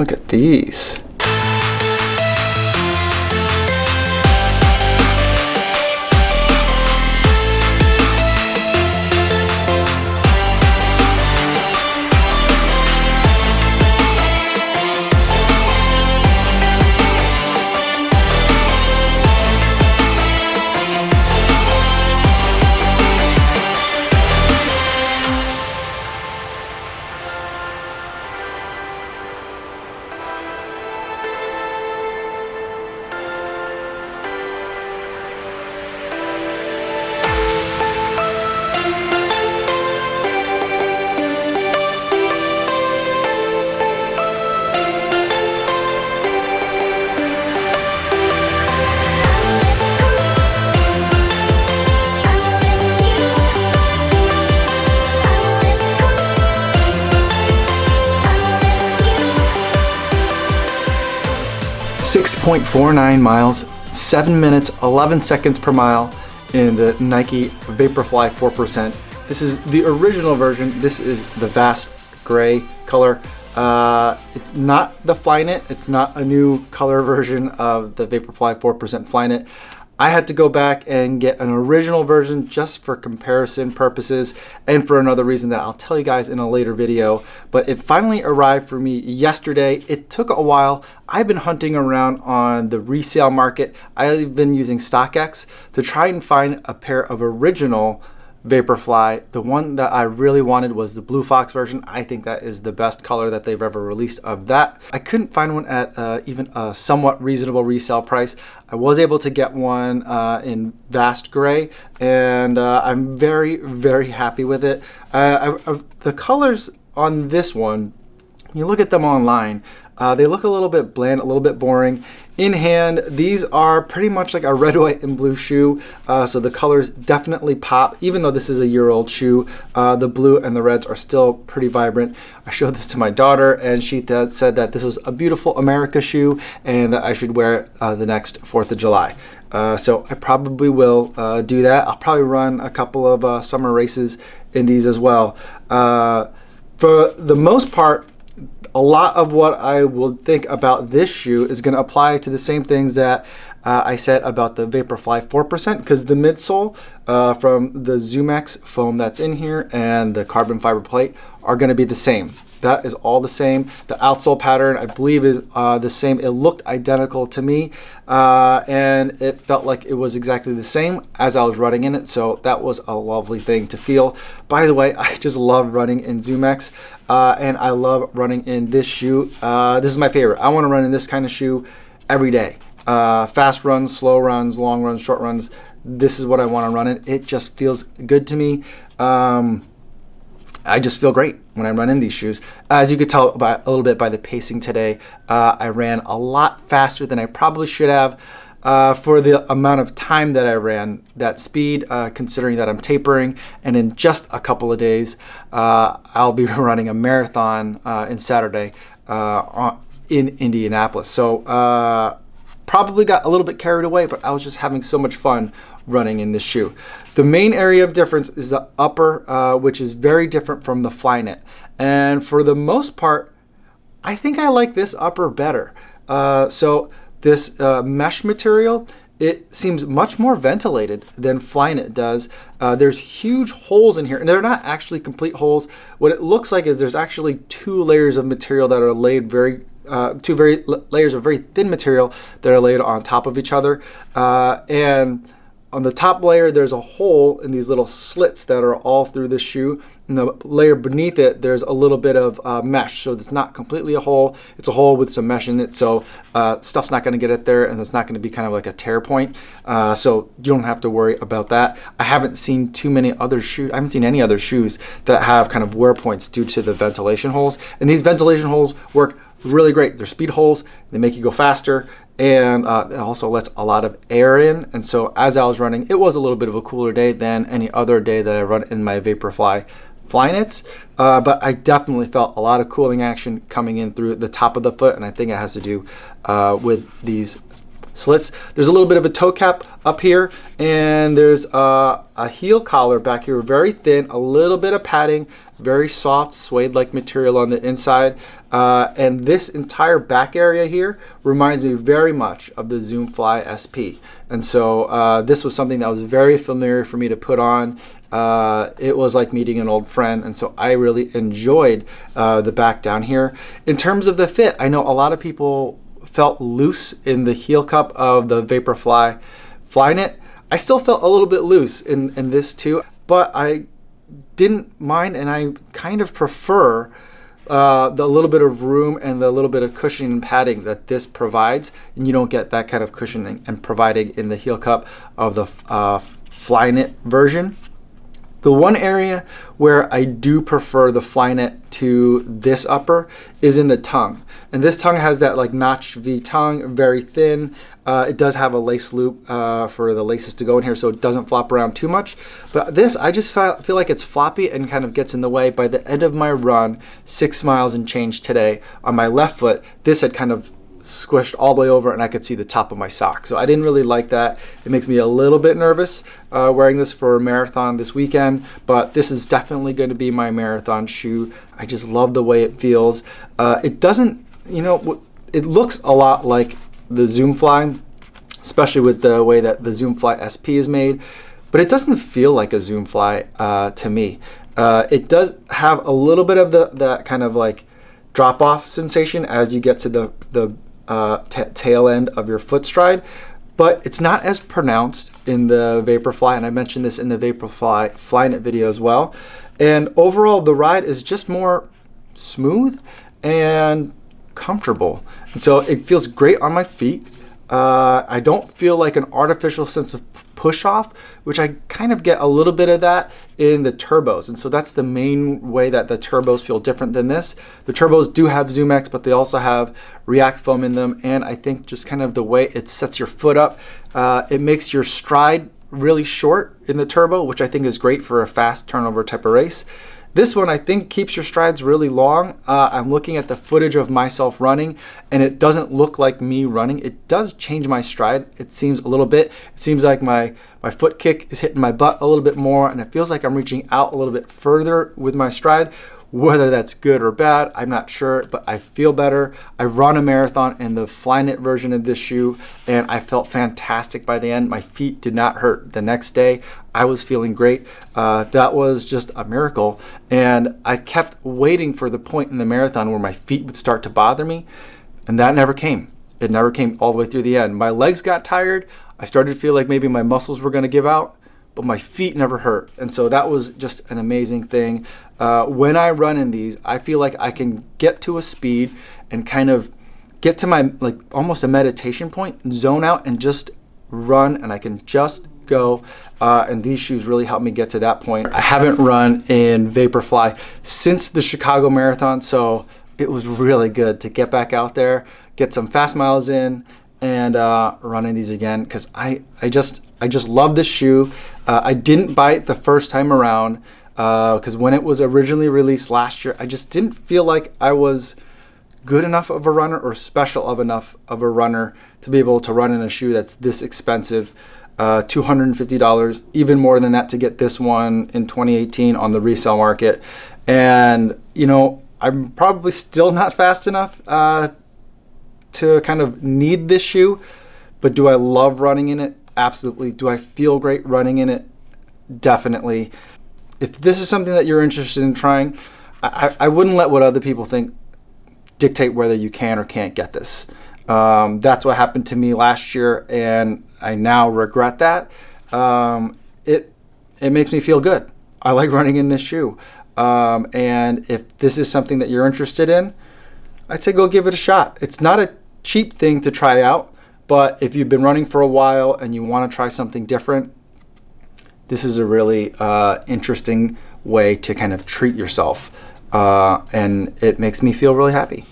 Look at these. .49 miles, 7 minutes, 11 seconds per mile in the Nike Vaporfly 4%. This is the original version. This is the vast gray color. It's not the flyknit. It's not a new color version of the Vaporfly 4% flyknit. I had to go back and get an original version just for comparison purposes and for another reason that I'll tell you guys in a later video. But it finally arrived for me yesterday. It took a while. I've been hunting around on the resale market. I've been using StockX to try and find a pair of original Vaporfly. The one that I really wanted was the Blue Fox version. I think that is the best color that they've ever released of that. I couldn't find one at even a somewhat reasonable resale price. I was able to get one in Vast Gray, and I'm very, very happy with it. The colors on this one, you look at them online, they look a little bit bland, a little bit boring. In hand, these are pretty much like a red, white, and blue shoe, so the colors definitely pop. Even though this is a year-old shoe, the blue and the reds are still pretty vibrant. I showed this to my daughter, and she said that this was a beautiful America shoe and that I should wear it the next 4th of July. So I probably will do that. I'll probably run a couple of summer races in these as well. For the most part, a lot of what I will think about this shoe is going to apply to the same things that I said about the Vaporfly 4%, because the midsole from the ZoomX foam that's in here and the carbon fiber plate are going to be the same. That is all the same. The outsole pattern, I believe, is the same. It looked identical to me, and it felt like it was exactly the same as I was running in it, so that was a lovely thing to feel. By the way, I just love running in ZoomX, and I love running in this shoe. This is my favorite. I want to run in this kind of shoe every day. Fast runs, slow runs, long runs, short runs. This is what I want to run in. It just feels good to me. I just feel great when I run in these shoes. As you could tell by a little bit by the pacing today, I ran a lot faster than I probably should have for the amount of time that I ran that speed, considering that I'm tapering. And in just a couple of days, I'll be running a marathon in Saturday in Indianapolis. So probably got a little bit carried away, but I was just having so much fun running in this shoe. The main area of difference is the upper, which is very different from the flyknit. And for the most part, I think I like this upper better. So this mesh material, it seems much more ventilated than flyknit does. There's huge holes in here, and they're not actually complete holes. What it looks like is there's actually two layers of material that are laid layers of very thin material that are laid on top of each other, and on the top layer there's a hole in these little slits that are all through the shoe, and the layer beneath it there's a little bit of mesh, so it's not completely a hole, it's a hole with some mesh in it, so stuff's not going to get it there, and it's not going to be kind of like a tear point, so you don't have to worry about that. I haven't seen too many other shoes, I haven't seen any other shoes that have kind of wear points due to the ventilation holes, and these ventilation holes work really great. They're speed holes, they make you go faster, and it also lets a lot of air in. And so as I was running, it was a little bit of a cooler day than any other day that I run in my Vaporfly flyknits, but I definitely felt a lot of cooling action coming in through the top of the foot, and I think it has to do with these slits. There's a little bit of a toe cap up here, and there's a heel collar back here, very thin, a little bit of padding, very soft suede-like material on the inside. And this entire back area here reminds me very much of the Zoomfly SP. And so this was something that was very familiar for me to put on. It was like meeting an old friend, and so I really enjoyed the back down here. In terms of the fit, I know a lot of people felt loose in the heel cup of the Vaporfly flyknit. I still felt a little bit loose in this too, but I didn't mind, and I kind of prefer the little bit of room and the little bit of cushioning and padding that this provides, and you don't get that kind of cushioning and providing in the heel cup of the flyknit version. The one area where I do prefer the flyknit to this upper is in the tongue. And this tongue has that like notched V tongue, very thin. It does have a lace loop for the laces to go in here so it doesn't flop around too much. But this, I just feel like it's floppy and kind of gets in the way. By the end of my run, 6 miles and change today, on my left foot, this had kind of squished all the way over and I could see the top of my sock. So I didn't really like that. It makes me a little bit nervous wearing this for a marathon this weekend, but this is definitely going to be my marathon shoe. I just love the way it feels. It doesn't, it looks a lot like the Zoomfly, especially with the way that the Zoomfly SP is made, but it doesn't feel like a Zoomfly to me. It does have a little bit of that kind of like drop off sensation as you get to the tail end of your foot stride, but it's not as pronounced in the Vaporfly, and I mentioned this in the Vaporfly flyknit video as well. And overall, the ride is just more smooth and comfortable, and so it feels great on my feet. I don't feel like an artificial sense of push off, which I kind of get a little bit of that in the turbos, and so that's the main way that the turbos feel different than this. The turbos do have ZoomX, but they also have React foam in them, and I think just kind of the way it sets your foot up, it makes your stride really short in the turbo, which I think is great for a fast turnover type of race. This one, I think, keeps your strides really long. I'm looking at the footage of myself running, and it doesn't look like me running. It does change my stride, it seems a little bit. It seems like my foot kick is hitting my butt a little bit more, and it feels like I'm reaching out a little bit further with my stride. Whether that's good or bad, I'm not sure, but I feel better. I run a marathon in the flyknit version of this shoe, and I felt fantastic by the end. My feet did not hurt the next day. I was feeling great. That was just a miracle. And I kept waiting for the point in the marathon where my feet would start to bother me, and that never came. It never came all the way through the end. My legs got tired. I started to feel like maybe my muscles were going to give out, but my feet never hurt. And so that was just an amazing thing. When I run in these, I feel like I can get to a speed and kind of get to my, like, almost a meditation point, zone out and just run, and I can just go. And these shoes really helped me get to that point. I haven't run in Vaporfly since the Chicago Marathon, so it was really good to get back out there, get some fast miles in, and running these again, because I just love this shoe. I didn't buy it the first time around because when it was originally released last year, I just didn't feel like I was good enough of a runner or special enough of a runner to be able to run in a shoe that's this expensive. $250, even more than that to get this one in 2018 on the resale market. And I'm probably still not fast enough to kind of need this shoe, but do I love running in it? Absolutely. Do I feel great running in it? Definitely. If this is something that you're interested in trying, I wouldn't let what other people think dictate whether you can or can't get this. That's what happened to me last year, and I now regret that. It makes me feel good. I like running in this shoe. And if this is something that you're interested in, I'd say go give it a shot. It's not a cheap thing to try out, but if you've been running for a while and you want to try something different, this is a really interesting way to kind of treat yourself. And it makes me feel really happy.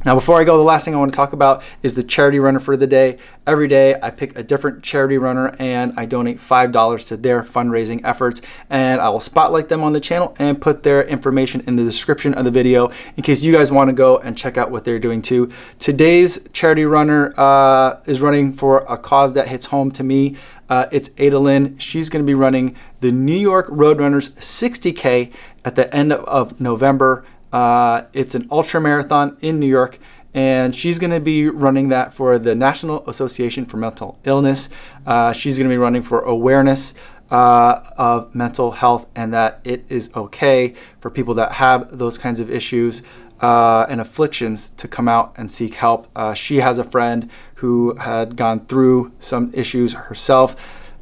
Now, before I go, the last thing I want to talk about is the charity runner for the day. Every day I pick a different charity runner and I donate $5 to their fundraising efforts, and I will spotlight them on the channel and put their information in the description of the video in case you guys want to go and check out what they're doing too. Today's charity runner is running for a cause that hits home to me. It's Ada Lin. She's going to be running the New York Roadrunners 60K at the end of November. It's an ultra marathon in New York, and she's going to be running that for the National Association for Mental Illness. She's going to be running for awareness of mental health, and that it is okay for people that have those kinds of issues and afflictions to come out and seek help. She has a friend who had gone through some issues herself,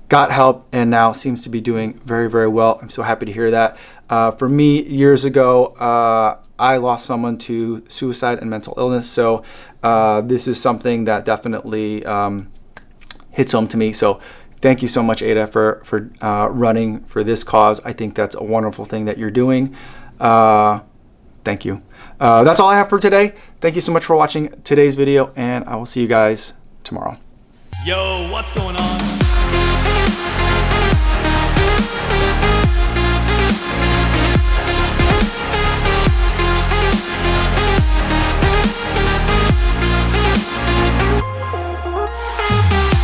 got help, and now seems to be doing very, very well. I'm so happy to hear that. For me, years ago, I lost someone to suicide and mental illness, so this is something that definitely hits home to me. So thank you so much, Ada, for running for this cause. I think that's a wonderful thing that you're doing. Thank you. That's all I have for today. Thank you so much for watching today's video, and I will see you guys tomorrow. Yo, what's going on?